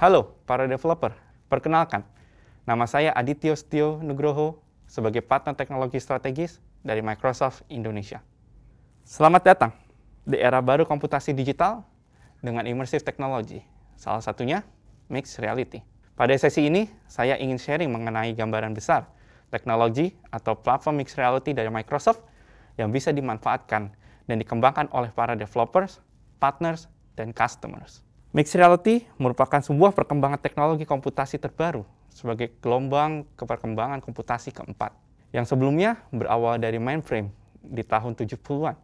Halo para developer, perkenalkan, nama saya Adityo Setio Nugroho sebagai partner teknologi strategis dari Microsoft Indonesia. Selamat datang di era baru komputasi digital dengan immersive technology, salah satunya mixed reality. Pada sesi ini, saya ingin sharing mengenai gambaran besar teknologi atau platform mixed reality dari Microsoft yang bisa dimanfaatkan dan dikembangkan oleh para developers, partners, dan customers. Mixed reality merupakan sebuah perkembangan teknologi komputasi terbaru sebagai gelombang perkembangan komputasi keempat, yang sebelumnya berawal dari mainframe di tahun 70-an,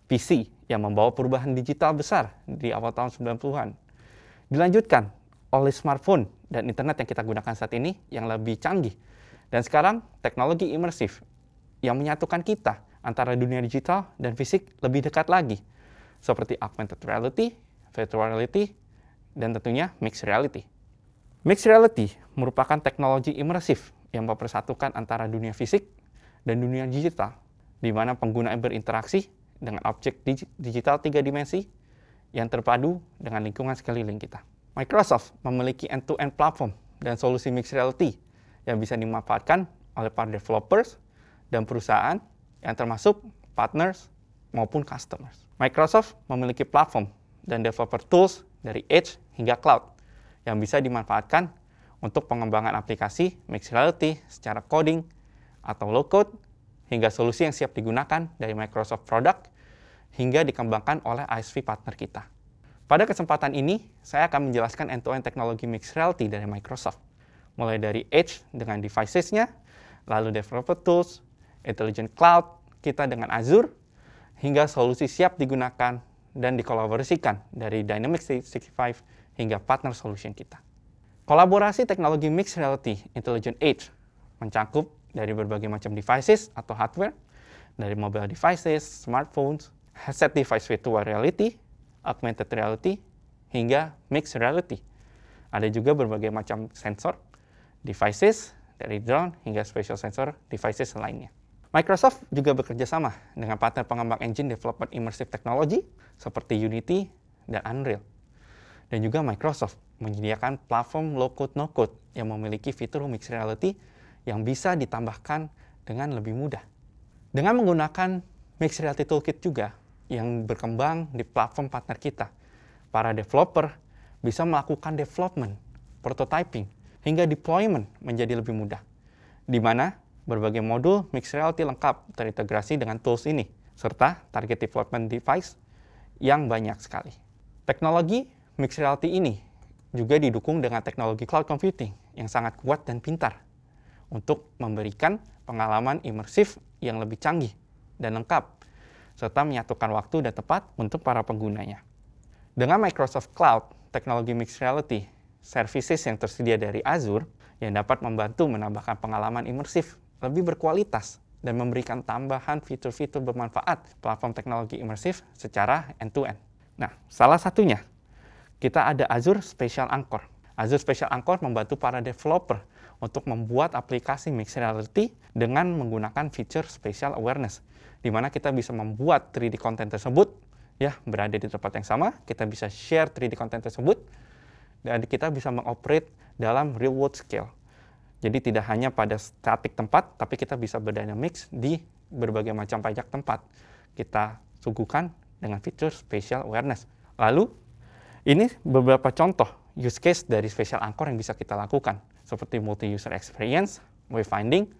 PC yang membawa perubahan digital besar di awal tahun 90-an, dilanjutkan oleh smartphone dan internet yang kita gunakan saat ini yang lebih canggih, dan sekarang teknologi imersif yang menyatukan kita antara dunia digital dan fisik lebih dekat lagi, seperti augmented reality, virtual reality, dan tentunya mixed reality. Mixed reality merupakan teknologi imersif yang mempersatukan antara dunia fisik dan dunia digital, di mana pengguna berinteraksi dengan objek digital 3 dimensi yang terpadu dengan lingkungan sekeliling kita. Microsoft memiliki end-to-end platform dan solusi mixed reality yang bisa dimanfaatkan oleh para developers dan perusahaan yang termasuk partners maupun customers. Microsoft memiliki platform dan developer tools dari edge hingga cloud yang bisa dimanfaatkan untuk pengembangan aplikasi mixed reality secara coding atau low code hingga solusi yang siap digunakan dari Microsoft product hingga dikembangkan oleh ISV partner kita. Pada kesempatan ini, saya akan menjelaskan end-to-end teknologi mixed reality dari Microsoft, mulai dari edge dengan devices-nya, lalu developer tools, intelligent cloud kita dengan Azure, hingga solusi siap digunakan dan dikolaborasikan dari Dynamics 365 hingga partner solution kita. Kolaborasi teknologi mixed reality Intelligent Edge mencakup dari berbagai macam devices atau hardware, dari mobile devices, smartphones, headset device virtual reality, augmented reality, hingga mixed reality. Ada juga berbagai macam sensor, devices, dari drone hingga spatial sensor devices lainnya. Microsoft juga bekerja sama dengan partner pengembang engine development immersive technology seperti Unity dan Unreal. Dan juga Microsoft menyediakan platform low-code no-code yang memiliki fitur mixed reality yang bisa ditambahkan dengan lebih mudah. Dengan menggunakan mixed reality toolkit juga yang berkembang di platform partner kita, para developer bisa melakukan development, prototyping, hingga deployment menjadi lebih mudah, di mana berbagai modul mixed reality lengkap terintegrasi dengan tools ini, serta target development device yang banyak sekali. Teknologi mixed reality ini juga didukung dengan teknologi cloud computing yang sangat kuat dan pintar untuk memberikan pengalaman imersif yang lebih canggih dan lengkap, serta menyatukan waktu dan tepat untuk para penggunanya. Dengan Microsoft Cloud, teknologi mixed reality services yang tersedia dari Azure yang dapat membantu menambahkan pengalaman imersif lebih berkualitas dan memberikan tambahan fitur-fitur bermanfaat platform teknologi imersif secara end-to-end. Nah, salah satunya, kita ada Azure Spatial Anchor. Azure Spatial Anchor membantu para developer untuk membuat aplikasi mixed reality dengan menggunakan fitur spatial awareness, di mana kita bisa membuat 3D content tersebut ya berada di tempat yang sama, kita bisa share 3D content tersebut, dan kita bisa mengoperate dalam real world scale. Jadi tidak hanya pada static tempat, tapi kita bisa berdynamics di berbagai macam pajak tempat. Kita suguhkan dengan fitur spatial awareness. Lalu, ini beberapa contoh use case dari Spatial Anchor yang bisa kita lakukan, seperti multi-user experience, wayfinding,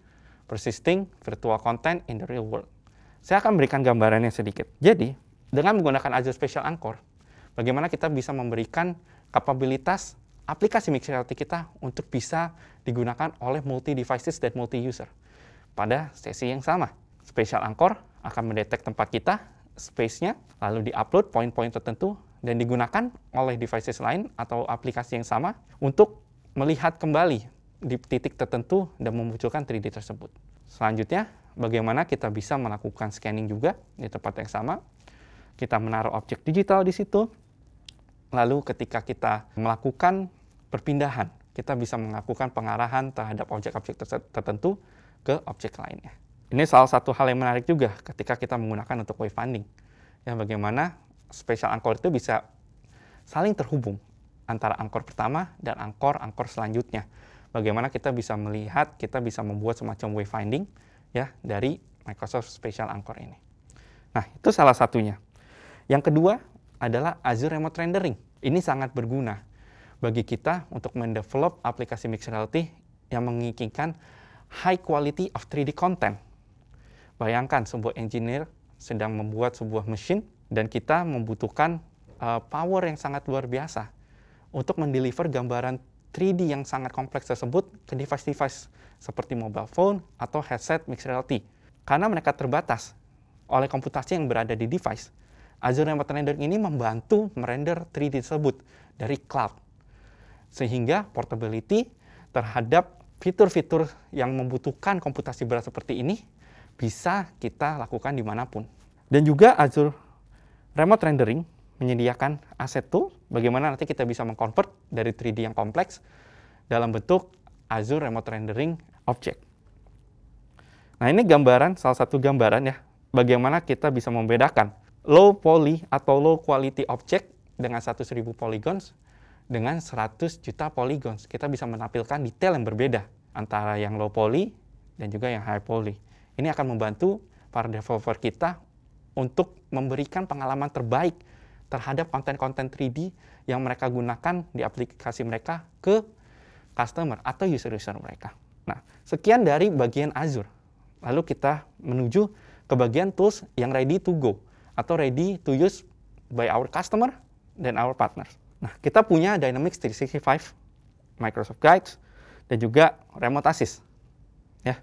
persisting virtual content in the real world. Saya akan berikan gambarannya sedikit. Jadi, dengan menggunakan Azure Spatial Anchor, bagaimana kita bisa memberikan kapabilitas aplikasi mixed reality kita untuk bisa digunakan oleh multi-devices dan multi-user. Pada sesi yang sama, Spatial Anchor akan mendetek tempat kita, space-nya, lalu di-upload poin-poin tertentu, dan digunakan oleh devices lain atau aplikasi yang sama untuk melihat kembali di titik tertentu dan memunculkan 3D tersebut. Selanjutnya, bagaimana kita bisa melakukan scanning juga di tempat yang sama. Kita menaruh objek digital di situ, lalu ketika kita melakukan perpindahan, kita bisa melakukan pengarahan terhadap objek-objek tertentu ke objek lainnya. Ini salah satu hal yang menarik juga ketika kita menggunakan untuk wayfinding. Ya, bagaimana Spatial Anchor itu bisa saling terhubung antara angkor pertama dan angkor selanjutnya. Bagaimana kita bisa melihat, kita bisa membuat semacam wayfinding ya dari Microsoft Spatial Anchor ini. Nah, itu salah satunya. Yang kedua adalah Azure Remote Rendering. Ini sangat berguna bagi kita untuk mendevelop aplikasi mixed reality yang menginginkan high quality of 3D content. Bayangkan sebuah engineer sedang membuat sebuah mesin dan kita membutuhkan power yang sangat luar biasa untuk mendeliver gambaran 3D yang sangat kompleks tersebut ke device-device seperti mobile phone atau headset mixed reality. Karena mereka terbatas oleh komputasi yang berada di device, Azure Remote Rendering ini membantu merender 3D tersebut dari cloud. Sehingga portability terhadap fitur-fitur yang membutuhkan komputasi berat seperti ini bisa kita lakukan dimanapun. Dan juga Azure Remote Rendering menyediakan asset tool bagaimana nanti kita bisa mengkonvert dari 3D yang kompleks dalam bentuk Azure Remote Rendering Object. Nah, ini gambaran, salah satu gambaran ya, bagaimana kita bisa membedakan low poly atau low quality object dengan 100.000 polygons dengan 100 juta polygons. Kita bisa menampilkan detail yang berbeda antara yang low poly dan juga yang high poly. Ini akan membantu para developer kita untuk memberikan pengalaman terbaik terhadap konten-konten 3D yang mereka gunakan di aplikasi mereka ke customer atau user-user mereka. Nah, sekian dari bagian Azure. Lalu kita menuju ke bagian tools yang ready to go atau ready to use by our customer dan our partners. Nah, kita punya Dynamics 365, Microsoft Guides, dan juga Remote Assist. Ya.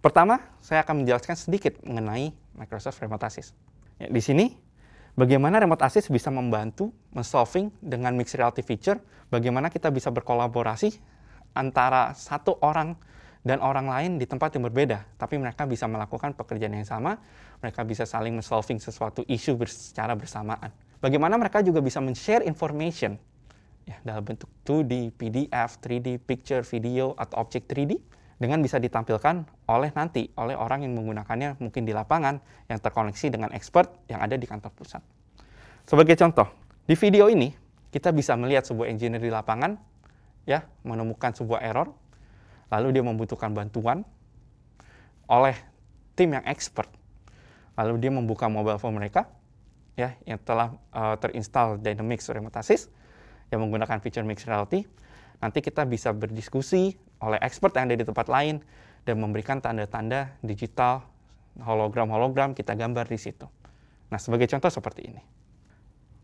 Pertama, saya akan menjelaskan sedikit mengenai Microsoft Remote Assist. Ya, di sini, bagaimana Remote Assist bisa membantu men-solving dengan mixed reality feature, bagaimana kita bisa berkolaborasi antara satu orang dan orang lain di tempat yang berbeda, tapi mereka bisa melakukan pekerjaan yang sama, mereka bisa saling men-solving sesuatu isu secara bersamaan. Bagaimana mereka juga bisa men-share information ya, dalam bentuk 2D, PDF, 3D, picture, video, atau objek 3D, dengan bisa ditampilkan oleh orang yang menggunakannya mungkin di lapangan, yang terkoneksi dengan expert yang ada di kantor pusat. Sebagai contoh, di video ini, kita bisa melihat sebuah engineer di lapangan, ya, menemukan sebuah error, lalu dia membutuhkan bantuan oleh tim yang expert. Lalu dia membuka mobile phone mereka, ya, yang telah terinstall Dynamics Remote Assist, yang menggunakan feature mixed reality. Nanti kita bisa berdiskusi oleh expert yang ada di tempat lain, dan memberikan tanda-tanda digital, hologram-hologram, kita gambar di situ. Nah, sebagai contoh seperti ini.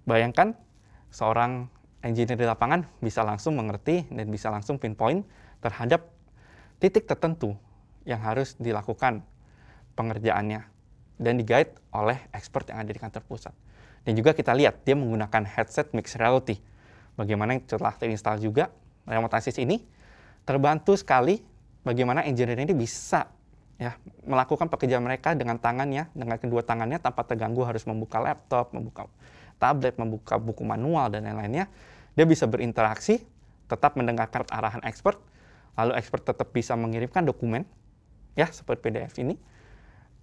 Bayangkan, seorang engineer di lapangan bisa langsung mengerti dan bisa langsung pinpoint terhadap titik tertentu yang harus dilakukan pengerjaannya dan di-guide oleh expert yang ada di kantor pusat. Dan juga kita lihat dia menggunakan headset mixed reality. Bagaimana setelah terinstall juga Remote Assist ini terbantu sekali bagaimana engineer ini bisa ya melakukan pekerjaan mereka dengan tangannya, dengan kedua tangannya tanpa terganggu harus membuka laptop, membuka tablet, membuka buku manual dan lain-lainnya. Dia bisa berinteraksi, tetap mendengarkan arahan expert, lalu expert tetap bisa mengirimkan dokumen, ya seperti PDF ini,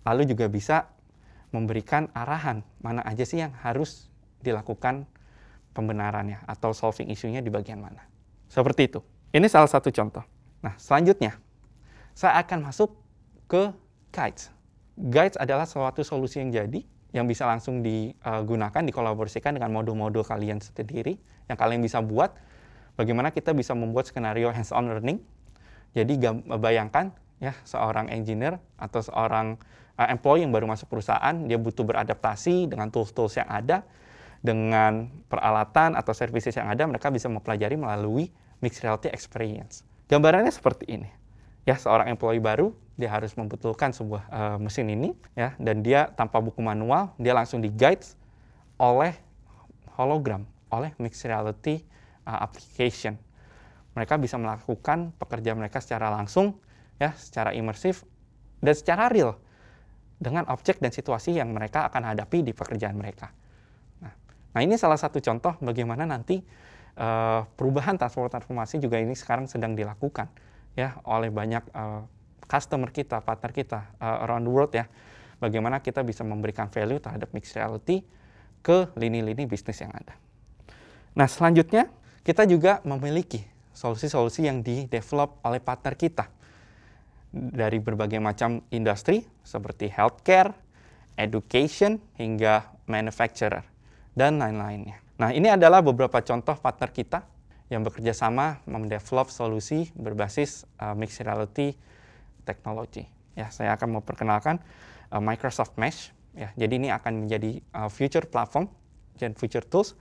lalu juga bisa memberikan arahan mana aja sih yang harus dilakukan pembenarannya atau solving isunya di bagian mana. Seperti itu. Ini salah satu contoh. Nah, selanjutnya, saya akan masuk ke Guides. Guides adalah suatu solusi yang jadi, yang bisa langsung digunakan, dikolaborasikan dengan modul-modul kalian sendiri, yang kalian bisa buat, bagaimana kita bisa membuat skenario hands-on learning. Jadi bayangkan ya seorang engineer atau seorang employee yang baru masuk perusahaan, dia butuh beradaptasi dengan tools-tools yang ada, dengan peralatan atau services yang ada, mereka bisa mempelajari melalui mixed reality experience. Gambarannya seperti ini. Ya, seorang employee baru, dia harus membutuhkan sebuah mesin ini, ya, dan dia tanpa buku manual, dia langsung di-guide oleh hologram, oleh mixed reality application. Mereka bisa melakukan pekerjaan mereka secara langsung, ya, secara imersif, dan secara real, dengan objek dan situasi yang mereka akan hadapi di pekerjaan mereka. Nah, ini salah satu contoh bagaimana nanti perubahan transformasi juga ini sekarang sedang dilakukan ya oleh banyak customer kita, partner kita around the world ya. Bagaimana kita bisa memberikan value terhadap mixed reality ke lini-lini bisnis yang ada. Nah, selanjutnya kita juga memiliki solusi-solusi yang di-develop oleh partner kita dari berbagai macam industri seperti healthcare, education, hingga manufacturer, dan lain-lainnya. Nah, ini adalah beberapa contoh partner kita yang bekerja sama mendevelop solusi berbasis mixed reality teknologi. Ya, saya akan memperkenalkan Microsoft Mesh. Ya, jadi ini akan menjadi future platform dan future tools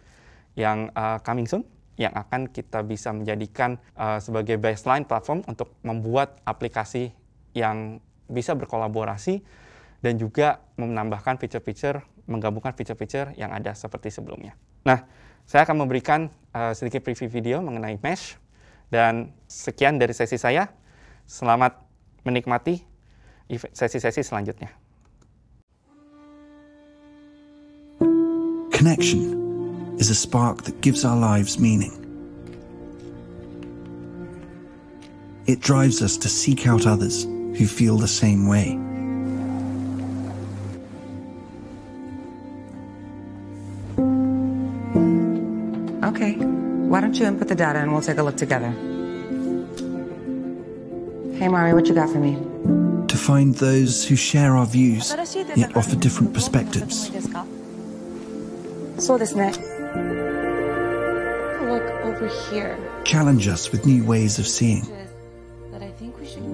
yang coming soon, yang akan kita bisa menjadikan sebagai baseline platform untuk membuat aplikasi yang bisa berkolaborasi dan juga menambahkan fitur-fitur, menggabungkan fitur-fitur yang ada seperti sebelumnya. Nah, saya akan memberikan sedikit preview video mengenai Mesh, dan sekian dari sesi saya. Selamat menikmati sesi-sesi selanjutnya. Connection is a spark that gives our lives meaning. It drives us to seek out others who feel the same way. Okay, why don't you input the data and we'll take a look together. Hey Mari, what you got for me? To find those who share our views, yet offer different perspectives. そうですね。 Look over here. Challenge us with new ways of seeing. That I think we should.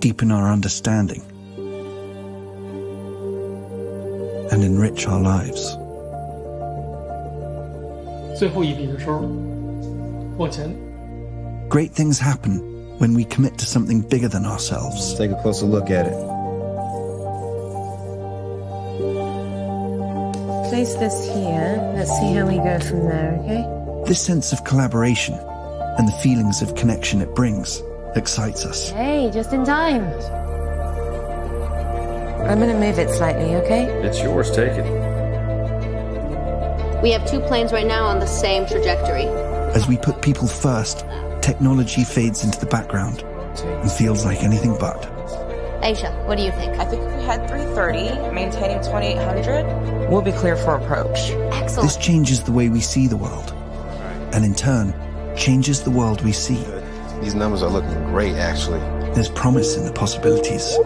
Deepen our understanding. And enrich our lives. 最后一笔的时候，往前。 Great things happen when we commit to something bigger than ourselves. Let's take a closer look at it. Place this here. Let's see how we go from there, okay? This sense of collaboration and the feelings of connection it brings excites us. Hey, just in time. I'm gonna move it slightly, okay? It's yours, take it. We have 2 planes right now on the same trajectory. As we put people first, technology fades into the background and feels like anything but. Aisha, what do you think? I think if we had 330, maintaining 2800, We'll be clear for approach. Excellent. This changes the way we see the world, and in turn, changes the world we see. These numbers are looking great, actually. There's promise in the possibilities,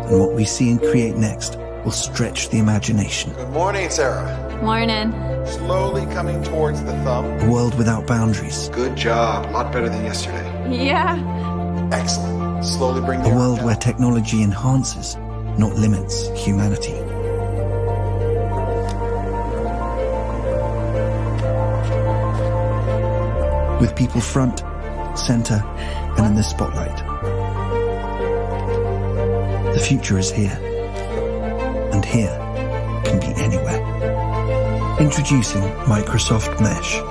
and what we see and create next will stretch the imagination. Good morning, Sarah. Morning. Slowly coming towards the thumb. A world without boundaries, Good job. A lot better than yesterday. Yeah. Excellent. Slowly bring the a arm world down. where technology enhances, not limits, humanity. With people front, center, and in the spotlight. The future is here. And here can be anywhere. Introducing Microsoft Mesh.